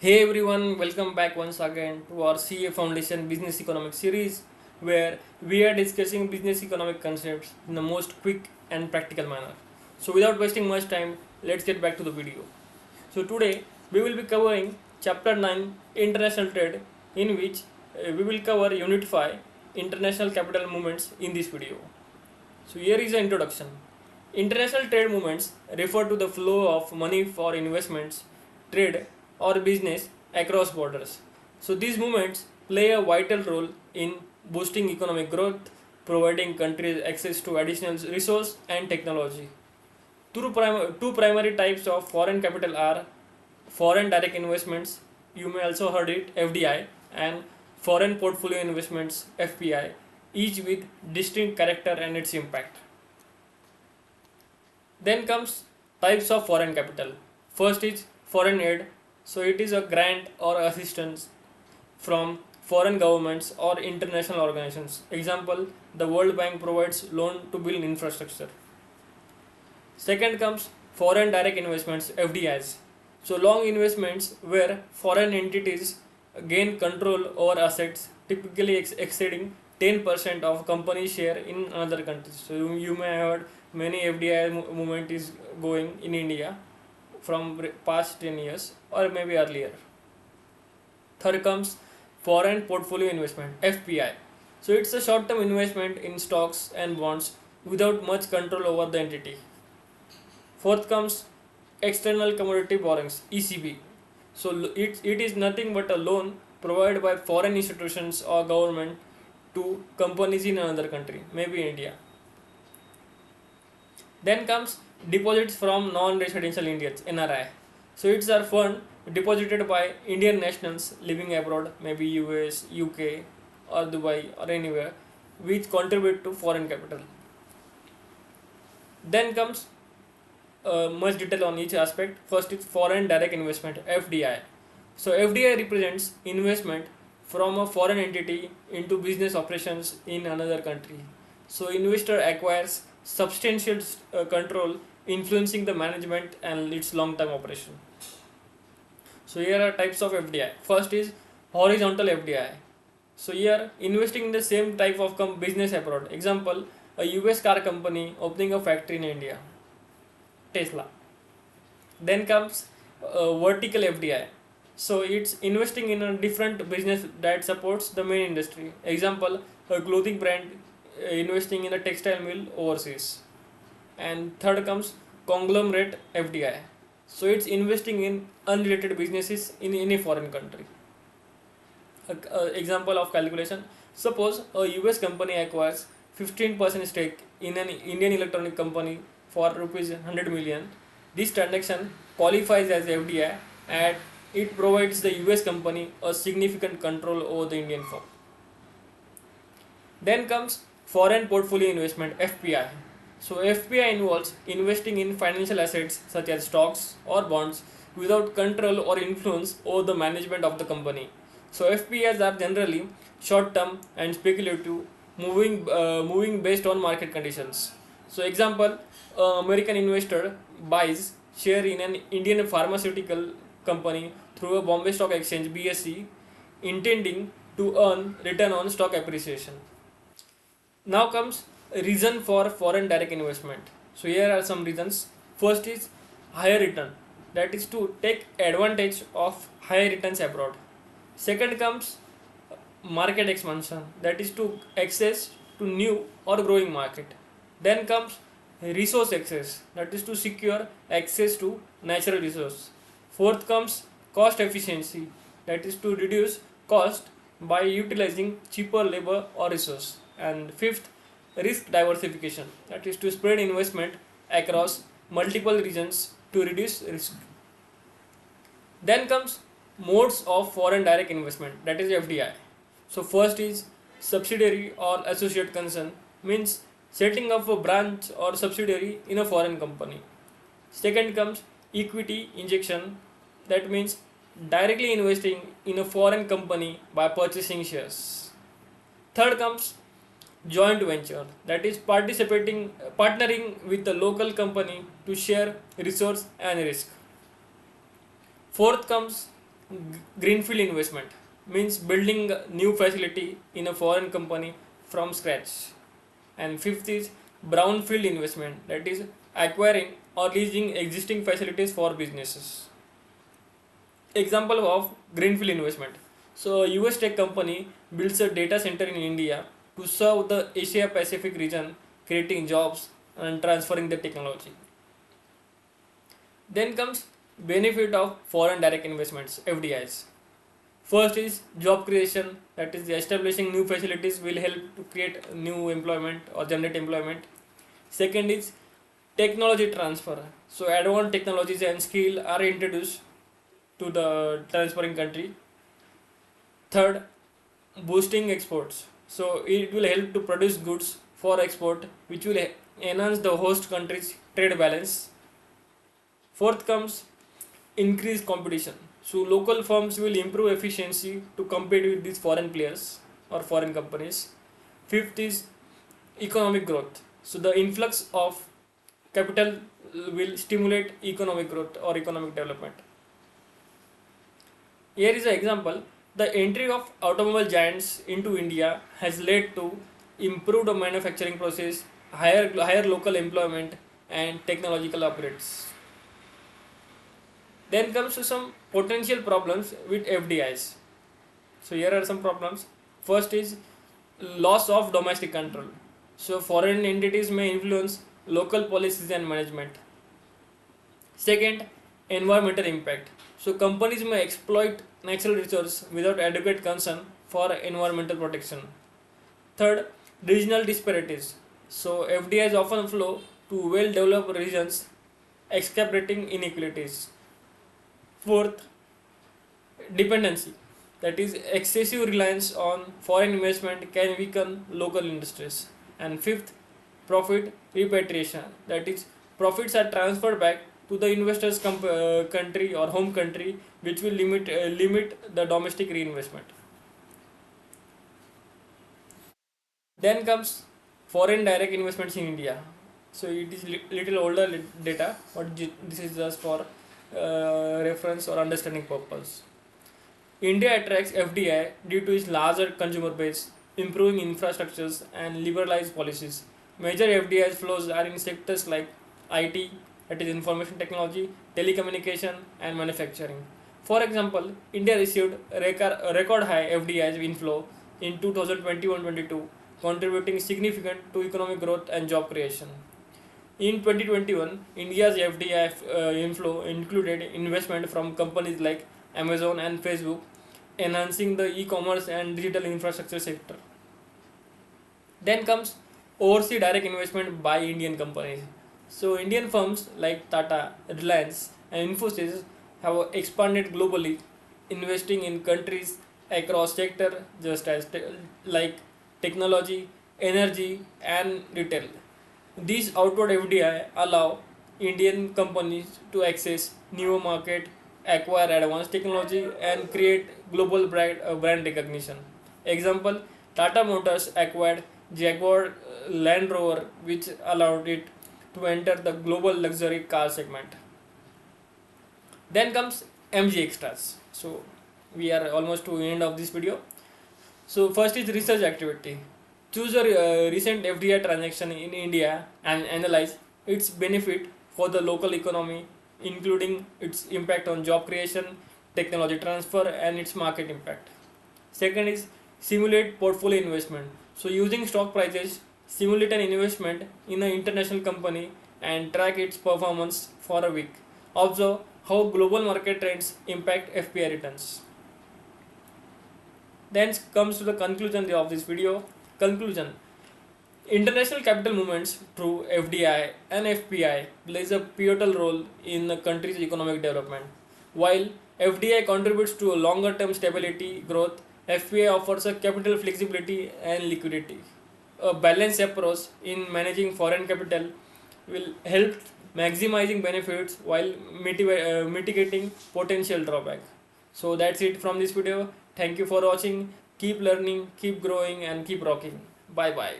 Hey everyone, welcome back once again to our CA Foundation Business Economics series where we are discussing business economic concepts in the most quick and practical manner. So without wasting much time, let's get back to the video. So today we will be covering chapter 9 International Trade, in which we will cover Unit 5 International Capital Movements in this video. So here is the introduction. International trade movements refer to the flow of money for investments, trade, or business across borders. So these movements play a vital role in boosting economic growth, providing countries access to additional resource and technology. Two primary types of foreign capital are foreign direct investments, you may also heard it FDI, and foreign portfolio investments FPI, each with distinct character and its impact. Then comes types of foreign capital. First is foreign aid. So it is a grant or assistance from foreign governments or international organizations. Example, the World Bank provides loan to build infrastructure. Second comes foreign direct investments FDIs. So long investments where foreign entities gain control over assets typically exceeding 10% of company share in another country. So you may have heard many FDI movement is going in India from past 10 years or maybe earlier. Third comes foreign portfolio investment FPI. So it's a short term investment in stocks and bonds without much control over the entity. Fourth comes external commodity borrowings ECB. So it is nothing but a loan provided by foreign institutions or government to companies in another country, maybe India. Then comes deposits from non-residential Indians (NRI). So it's a fund deposited by Indian nationals living abroad, maybe US, UK, or Dubai or anywhere, which contribute to foreign capital. Then comes much detail on each aspect. First is foreign direct investment (FDI). So FDI represents investment from a foreign entity into business operations in another country. So investor acquires substantial control, influencing the management and its long-term operation. So here are types of FDI. First is horizontal FDI. So here investing in the same type of business abroad. Example, a US car company opening a factory in India, Tesla. Then comes vertical FDI. So it's investing in a different business that supports the main industry. Example, a clothing brand investing in a textile mill overseas. And third comes conglomerate FDI. So it's investing in unrelated businesses in any foreign country. Example of calculation: suppose a US company acquires 15% stake in an Indian electronic company for rupees 100 million. This transaction qualifies as FDI and it provides the US company a significant control over the Indian firm. Then comes foreign portfolio investment FPI. So FPI involves investing in financial assets such as stocks or bonds without control or influence over the management of the company. So FPIs are generally short term and speculative, moving based on market conditions. So example, American investor buys share in an Indian pharmaceutical company through a Bombay Stock Exchange BSE, intending to earn return on stock appreciation. Now comes reason for foreign direct investment. So here are some reasons. First is higher return, that is to take advantage of higher returns abroad. Second comes market expansion, that is to access to new or growing market. Then comes resource access, that is to secure access to natural resource. Fourth comes cost efficiency, that is to reduce cost by utilizing cheaper labor or resource. And fifth, risk diversification, that is to spread investment across multiple regions to reduce risk. Then comes modes of foreign direct investment, that is FDI. So first is subsidiary or associate concern, means setting up a branch or subsidiary in a foreign company. Second comes equity injection, that means directly investing in a foreign company by purchasing shares. Third comes joint venture, that is partnering with the local company to share resource and risk. Fourth comes Greenfield investment means building a new facility in a foreign company from scratch. And fifth is brownfield investment, that is acquiring or leasing existing facilities for businesses. Example of greenfield investment. So a US tech company builds a data center in India to serve the Asia Pacific region, creating jobs and transferring the technology. Then comes benefit of foreign direct investments, FDIs. First is job creation, that is establishing new facilities will help to create new employment or generate employment. Second is technology transfer. So advanced technologies and skill are introduced to the transferring country. Third, boosting exports. So it will help to produce goods for export, which will enhance the host country's trade balance. Fourth comes increased competition. So local firms will improve efficiency to compete with these foreign players or foreign companies. Fifth is economic growth. So the influx of capital will stimulate economic growth or economic development. Here is an example. The entry of automobile giants into India has led to improved manufacturing process, higher local employment, and technological upgrades. Then comes to some potential problems with FDIs. So here are some problems. First is loss of domestic control. So foreign entities may influence local policies and management. Second, environmental impact. So companies may exploit natural resources without adequate concern for environmental protection. Third, regional disparities. So FDIs often flow to well-developed regions, exacerbating inequalities. Fourth, dependency. That is, excessive reliance on foreign investment can weaken local industries. And fifth, profit repatriation. That is, profits are transferred back to the investor's country or home country, which will limit the domestic reinvestment. Then comes foreign direct investments in India. So it is little older data, but this is just for reference or understanding purpose. India attracts FDI due to its larger consumer base, improving infrastructures and liberalized policies. Major FDI flows are in sectors like IT, that is information technology, telecommunication, and manufacturing. For example, India received record high FDI inflow in 2021-22, contributing significant to economic growth and job creation. In 2021, India's FDI inflow included investment from companies like Amazon and Facebook, enhancing the e-commerce and digital infrastructure sector. Then comes overseas direct investment by Indian companies. So Indian firms like Tata, Reliance, and Infosys have expanded globally, investing in countries across sector just as like technology, energy, and retail. These outward FDI allow Indian companies to access new market, acquire advanced technology, and create global brand recognition. Example: Tata Motors acquired Jaguar Land Rover, which allowed it to enter the global luxury car segment. Then comes MG Extras. So we are almost to the end of this video. So first is research activity. Choose a recent FDI transaction in India and analyze its benefit for the local economy, including its impact on job creation, technology transfer, and its market impact. Second is simulate portfolio investment. So using stock prices, simulate an investment in an international company and track its performance for a week. Observe how global market trends impact FPI returns. Then comes to the conclusion of this video. Conclusion: international capital movements through FDI and FPI plays a pivotal role in a country's economic development. While FDI contributes to a longer term stability growth, FPI offers a capital flexibility and liquidity. A balanced approach in managing foreign capital will help maximizing benefits while mitigating potential drawback. So that's it from this video. Thank you for watching. Keep learning, keep growing, and keep rocking. Bye bye.